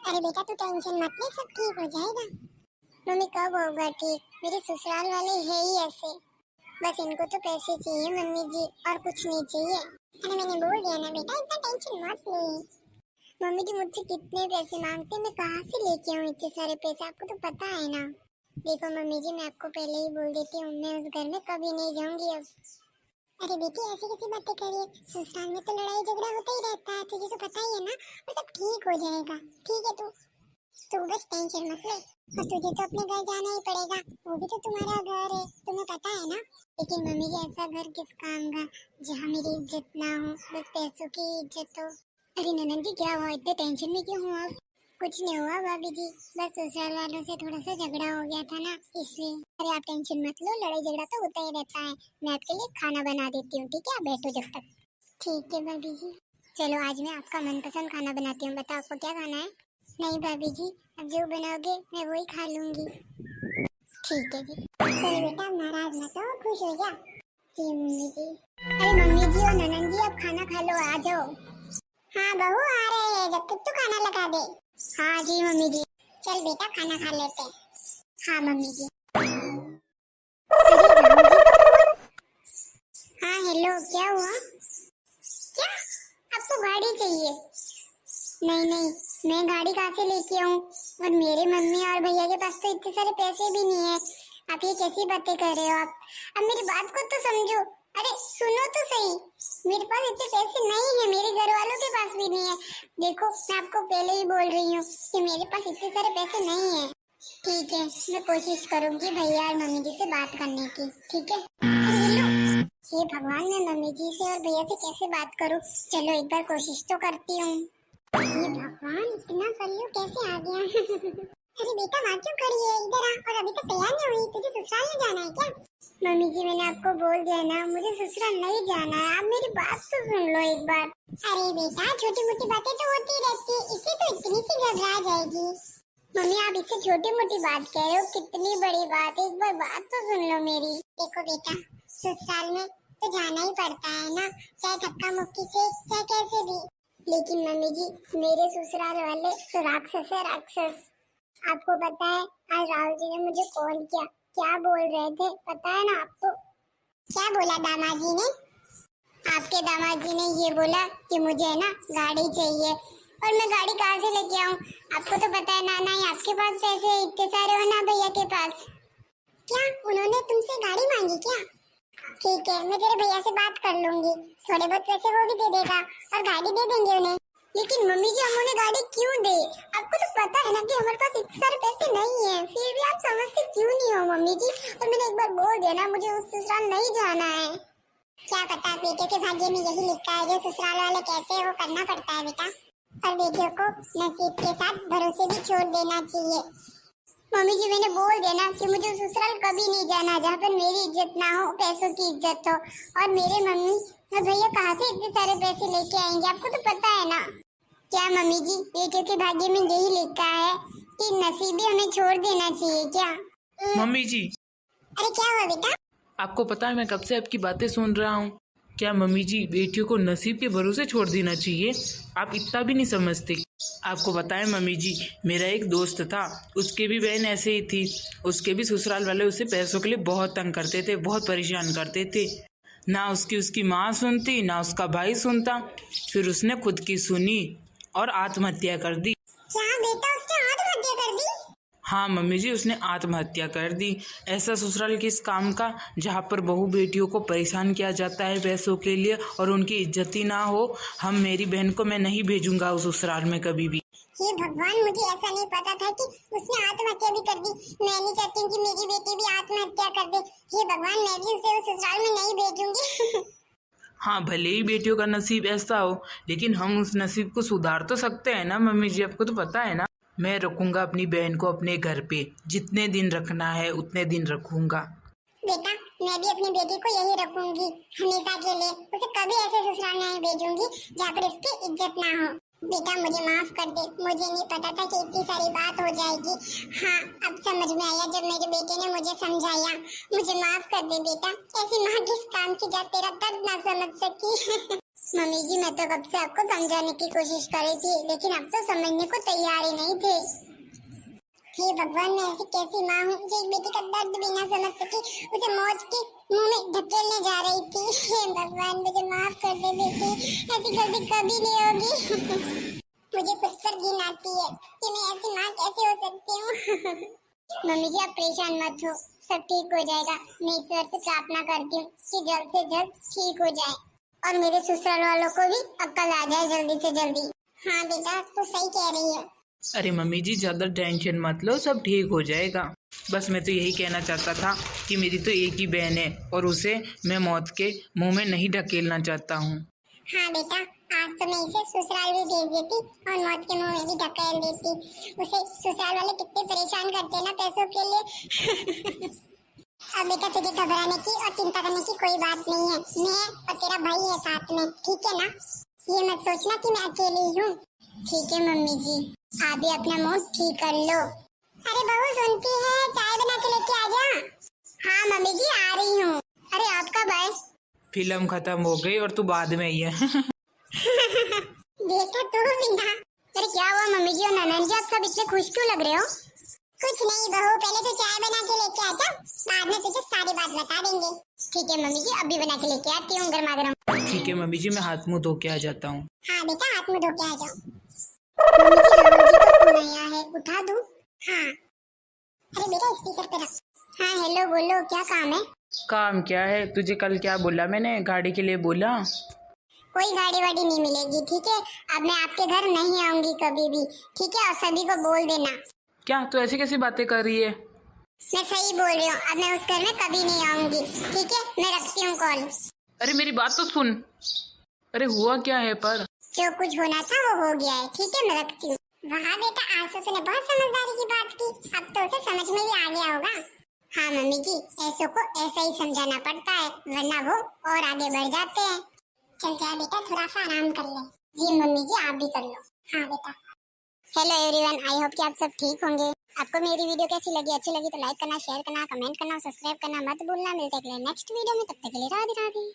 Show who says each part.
Speaker 1: अरे बेटा तू टेंशन मत ले, सब ठीक हो जाएगा। मम्मी कब होगा ठीक? मेरे ससुराल वाले है ही ऐसे, बस इनको तो पैसे चाहिए मम्मी जी, और कुछ नहीं चाहिए। अरे मैंने बोल दिया ना बेटा, इतना टेंशन मत ले। मम्मी जी मुझसे कितने पैसे मांगते, मैं कहाँ से लेके आऊँ इतने सारे पैसे, आपको तो पता है ना। देखो मम्मी जी, मैं आपको पहले ही बोल देती हूँ, मैं उस घर में कभी नहीं जाऊंगी अब। अरे बेटी ऐसी कैसी बातें करिए, ससुराल में तो लड़ाई झगड़ा होता ही रहता है, तुझे तो पता ही है ना। वो सब ठीक हो जाएगा, ठीक है। तू बस टेंशन मत ले। और तुझे तो अपने घर जाना ही पड़ेगा, वो भी तो तुम्हारा घर है, तुम्हें पता है ना। लेकिन मम्मी जी ऐसा घर किस काम का जहाँ मेरी इज्जत ना हो, बस पैसों की इज्जत हो। अरे ननद जी क्या हुआ, इतने टेंशन में क्यों हो आप? कुछ नहीं हुआ भाभी जी, बस ससुराल वालों से थोड़ा सा झगड़ा हो गया था ना, इसलिए। अरे आप टेंशन मत लो, लड़ाई झगड़ा तो होता ही रहता है। मैं आपके लिए खाना बना देती हूँ, ठीक है? आप बैठो जब तक। ठीक है भाभी जी। चलो आज मैं आपका मनपसंद खाना बनाती हूँ, बताओ आपको क्या खाना है? नहीं भाभी जी, अब जो बनाओगे मैं वही खा लूंगी। ठीक है जी। चलो बेटा नाराज मत हो, खुश हो जा। जी मम्मी जी। अरे मम्मी जी और ननन जी अब खाना खा लो, आ जाओ। हाँ बहू आ रहे हैं, जब तक तू खाना लगा दे। हाँ जी मम्मी जी। चल बेटा खाना खा लेते हैं। हाँ मम्मी जी। अरे राम जी का फोन। हाँ हेलो, क्या हुआ? क्या आपको गाड़ी चाहिए? नहीं नहीं, मैं गाड़ी कहाँ से लेके आऊँ, और मेरे मम्मी और भैया के पास तो इतने सारे पैसे भी नहीं है। आप ये कैसी बातें कर रहे हो आप? अब मेरी बात को तो समझो। अरे सुनो तो सही, मेरे पास इतने पैसे नहीं है, मेरे घर वालों के पास भी नहीं है। देखो मैं आपको पहले ही बोल रही हूँ कि मेरे पास इतने सारे पैसे नहीं है। ठीक है, मैं कोशिश करूंगी भैया और मम्मी जी से बात करने की, ठीक है? अरे लो, हे भगवान, मैं मम्मी जी से और भैया से कैसे बात करूं? चलो एक बार कोशिश तो करती हूँ। ये भगवान, इतना कर लियो कैसे आ गया? अरे बेटा वहाँ क्यों खड़ी है, इधर आ। और अभी तक तैयार नहीं हुई, तुझे ससुराल नहीं जाना है क्या? मम्मी जी मैंने आपको बोल दिया ना, मुझे ससुराल नहीं जाना है, आप मेरी बात तो सुन लो एक बार। अरे बेटा छोटी मोटी बातें तो होती रहती है, इससे तो इतनी सी घबरा जाएगी। मम्मी आप इससे छोटी मोटी बात कह रहे हो, कितनी बड़ी बात है, एक बार बात तो सुन लो मेरी। देखो बेटा, ससुराल में तो जाना ही पड़ता है ना, चाहे धक्का मुक्की से चाहे कैसे भी। लेकिन मम्मी जी मेरे ससुराल वाले तो राक्षस है, राक्षस। आपको पता है आज राहुल जी ने मुझे कॉल किया, क्या बोल रहे थे पता है ना आपको? क्या बोला दामाद जी ने? आपके दामाद जी ने ये बोला कि मुझे ना गाड़ी चाहिए, और मैं गाड़ी कहाँ से लेके आऊँ? आपको तो पता है ना, ना ही आपके पास पैसे इतने सारे हो ना भैया के पास। क्या उन्होंने तुमसे गाड़ी मांगी क्या? ठीक है, मैं तेरे भैया से बात कर लूंगी, थोड़े बहुत पैसे वो भी दे देगा और गाड़ी दे देंगे उन्हें। लेकिन मम्मी जी हम उन्हें गाड़ी क्यों दे? आपको तो पता है ना कि हमारे पास इतने सारे पैसे नहीं है, फिर भी आप समझते क्यों नहीं हो मम्मी जी? और मैंने एक बार बोल दिया ना, मुझे उस ससुराल नहीं जाना है। क्या पता बेटे के भाग्य में यही लिखा है, जो ससुराल वाले कहते हैं वो करना पड़ता है बेटा। और बेटियों को नसीब के साथ भरोसे भी छोड़ देना चाहिए। मम्मी जी मैंने बोल दिया ना कि मुझे ससुराल कभी नहीं जाना जहाँ पर मेरी इज्जत ना हो, पैसों की इज्जत हो। और मेरे मम्मी और भैया कहाँ से इतने सारे पैसे लेके आएंगे, आपको तो पता है ना। क्या मम्मी जी बेटियों के भाग्य में यही लिखा है कि नसीब ही हमें छोड़ देना चाहिए क्या?
Speaker 2: मम्मी जी,
Speaker 1: अरे क्या हुआ बेटा?
Speaker 2: आपको पता है मैं कब से आपकी बातें सुन रहा हूँ। क्या मम्मी जी बेटियों को नसीब के भरोसे छोड़ देना चाहिए? आप इतना भी नहीं समझते। आपको पता है मम्मी जी, मेरा एक दोस्त था, उसके भी बहन ऐसे ही थी। उसके भी ससुराल वाले उसे पैसों के लिए बहुत तंग करते थे, बहुत परेशान करते थे। ना उसकी माँ सुनती, ना उसका भाई सुनता। फिर उसने खुद की सुनी और आत्महत्या कर दी।
Speaker 1: क्या बेटा उसने आत्महत्या कर दी?
Speaker 2: हाँ मम्मी जी, उसने आत्महत्या कर दी। ऐसा ससुराल किस काम का जहाँ पर बहू बेटियों को परेशान किया जाता है पैसों के लिए और उनकी इज्जत ही ना हो। हम मेरी बहन को मैं नहीं भेजूंगा उस ससुराल में कभी भी।
Speaker 1: हे भगवान, मुझे ऐसा नहीं पता था कि उसने आत्महत्या भी कर दी। मैं नहीं चाहती हूँ कि मेरी बेटी भी आत्महत्या कर दे। हे भगवान, मैं भी उसे उस ससुराल में नहीं भेजूंगी।
Speaker 2: हाँ भले ही बेटियों का नसीब ऐसा हो, लेकिन हम उस नसीब को सुधार तो सकते हैं ना मम्मी जी, आपको तो पता है ना। मैं रखूंगा अपनी बहन को अपने घर पे, जितने दिन रखना है उतने दिन रखूंगा।
Speaker 1: बेटा मैं भी अपनी बेटी को यही रखूंगी हमेशा के लिए, उसे कभी ऐसे ससुराल नहीं भेजूंगी जहाँ पर उसकी इज्जत ना हो। बेटा मुझे माफ कर दे, मुझे नहीं पता था कि इतनी सारी बात हो जाएगी। हाँ अब समझ में आया जब मेरे बेटे ने मुझे समझाया। मुझे माफ कर दे बेटा, ऐसी माँ किस काम की जा तेरा दर्द ना समझ सकी। मम्मी जी मैं तो कब से आपको समझाने की कोशिश कर रही थी, लेकिन आप तो समझने को तैयार ही नहीं थे। हे भगवान, मैं ऐसी कैसी माँ हूँ जो एक बेटी का दर्द भी ना समझ सकी, उसे मौत के मुंह में धकेलने जा रही थी। हे भगवान, मुझे माफ कर दे बेटी, ऐसी गलती कभी नहीं होगी। मुझे खुद पर घिन आती है कि मैं ऐसी माँ कैसे हो सकती हूँ। मम्मी जी आप परेशान मत हो, सब ठीक हो जाएगा। मैं ईश्वर से प्रार्थना करती हूँ कि जल्द से जल्द ठीक हो जाए और मेरे ससुराल वालों को भी अक्ल आ जाए जल्दी से जल्दी। हाँ बेटा, तू सही कह रही है।
Speaker 2: अरे मम्मी जी ज़्यादा टेंशन मत लो, सब ठीक हो जाएगा। बस मैं तो यही कहना चाहता था कि मेरी तो एक ही बहन है और उसे मैं मौत के मुंह में नहीं ढकेलना चाहता हूँ।
Speaker 1: हाँ बेटा, आज तो मैं इसे ससुराल भी भेज देती और मौत के मुंह में भी धकेल देती। उसे ससुराल वाले कितने परेशान करते हैं ना पैसों के लिए। अब बेटा तुझे घबराने की और चिंता करने की कोई बात नहीं है। मैं और तेरा भाई है साथ में, ठीक है ना? ये मत सोचना कि मैं अकेली हूँ। ठीक है मम्मी जी, आप भी अपना मूड ठीक कर लो। अरे बहू सुनती है, चाय बना के लेके आ जा। हाँ मम्मी जी आ रही हूँ। अरे आप कब आए?
Speaker 2: फिल्म खत्म हो गई और तू बाद में आई है।
Speaker 1: बेटा तू भी ना। अरे क्या हुआ मम्मी जी और ननद जी, आप सब इतने खुश क्यों लग रहे हो? कुछ नहीं बहू, पहले तो चाय बना के लेके आ जा, बाद में तुझे सारी बात बता देंगे। ठीक है मम्मी जी, अभी बना के लेके आती हूँ गर्मा गर्म।
Speaker 2: ठीक है मम्मी जी, मैं हाथ मुंह धो के आ जाता हूँ।
Speaker 1: हाँ बेटा, हाथ मुंह धो के आ जाओ। मम्मी जी राहुल जी का फोन आया है, उठा दूँ? हाँ। अरे बेटा स्पीकर पे रख। हाँ हेलो, बोलो क्या काम है?
Speaker 2: काम क्या है? तुझे कल क्या बोला मैंने? गाड़ी के लिए बोला।
Speaker 1: कोई गाड़ी वाड़ी नहीं मिलेगी, ठीक है? अब मैं आपके घर नहीं आऊंगी कभी भी, ठीक है? और सभी को बोल देना।
Speaker 2: क्या तू ऐसी कैसी बातें कर रही है?
Speaker 1: मैं सही बोल रही हूँ, अब मैं उस घर में कभी नहीं आऊंगी, ठीक है? मैं रखती हूँ कॉल।
Speaker 2: अरे मेरी बात तो सुन। अरे हुआ क्या है पर?
Speaker 1: जो कुछ होना था वो हो गया है, ठीक है? मैं रखती हूँ। वाह बेटा, आज तो तूने बहुत समझदारी की बात की, अब तो उसे समझ में भी आ गया होगा। हाँ मम्मी जी, ऐसों को ऐसा ही समझाना पड़ता है, वरना वो और आगे बढ़ जाते हैं। चल जा बेटा, थोड़ा सा आराम कर ले। जी मम्मी जी, आप भी कर लो। हाँ बेटा। हेलो एवरीवन, आई होप कि आप सब ठीक होंगे। आपको मेरी वीडियो कैसी लगी? अच्छी लगी तो लाइक करना, शेयर करना, कमेंट करना, सब्सक्राइब करना मत भूलना। मिलते हैं नेक्स्ट वीडियो में, तब तक के लिए राधे राधे।